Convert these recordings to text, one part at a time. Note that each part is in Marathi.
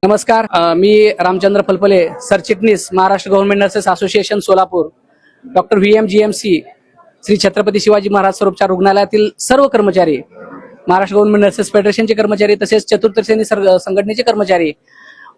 नमस्कार, मी रामचंद्र फलफले, सरचिटणीस Maharashtra government nurses association Solapur, doctor VMGMC Shri Chhatrapati Shivaji Maharaj स्वरूपचार रुग्णालयातील सर्व कर्मचारी, महाराष्ट्र गव्हर्नमेंट नर्सेस फेडरेशनचे कर्मचारी तसेच चतुर्थ श्रेणी संघटनेचे कर्मचारी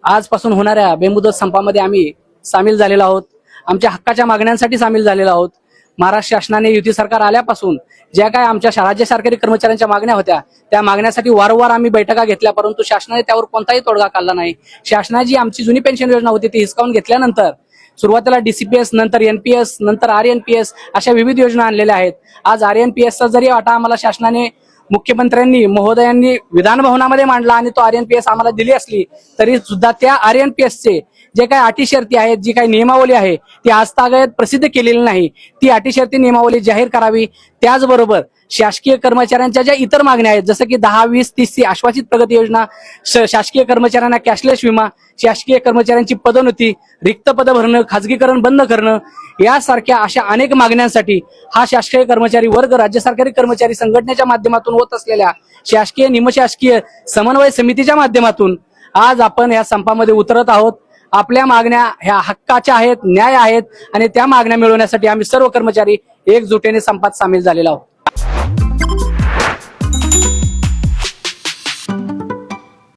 आजपासून होणाऱ्या बेमुदत संपामध्ये आम्ही सामील झालेलो आहोत. आमच्या हक्काच्या मागण्यांसाठी सामील झालेलो आहोत. महाराष्ट्र शासनाने युती सरकार आल्यापासून ज्या काय आमच्या राज्य सरकारी कर्मचाऱ्यांच्या मागण्या होत्या त्या मागण्यासाठी वारंवार आम्ही बैठका घेतल्या, परंतु शासनाने त्यावर कोणताही तोडगा काढला नाही. शासनाची आमची जुनी पेन्शन योजना होती ती हिसकावून घेतल्यानंतर सुरुवातीला DCPS, नंतर NPS, नंतर RNPS अशा विविध योजना आणलेल्या आहेत. आज RNPSचा जरी वाटा आम्हाला शासनाने मुख्यमंत्र्यांनी महोदयांनी विधान भवनामध्ये मांडला आणि तो RNPS आम्हाला दिली असली तरी सुद्धा त्या RNPSचे जे काही अटी शर्ती आहेत, जी काही नियमावली आहे ती आजतागत प्रसिद्ध केलेली नाही. ती अटी शर्ती नियमावली जाहीर करावी. त्याचबरोबर शासकीय कर्मचाऱ्यांच्या ज्या इतर मागण्या आहेत, जसं की 10, 20, 30 आश्वासित प्रगती योजना, शासकीय कर्मचाऱ्यांना कॅशलेस विमा, शासकीय कर्मचाऱ्यांची पदोन्नती, रिक्त पद भरणं, खाजगीकरण बंद करणं यासारख्या अशा अनेक मागण्यांसाठी हा शासकीय कर्मचारी वर्ग राज्य सरकारी कर्मचारी संघटनेच्या माध्यमातून होत असलेल्या शासकीय निमशासकीय समन्वय समितीच्या माध्यमातून आज आपण या संपामध्ये उतरत आहोत. आपल्या मागण्या ह्या हक्काच्या आहेत, न्याय आहेत आणि त्या मागण्या मिळवण्यासाठी आम्ही सर्व कर्मचारी एकजुटीने संपात सामील झालेलो आहोत.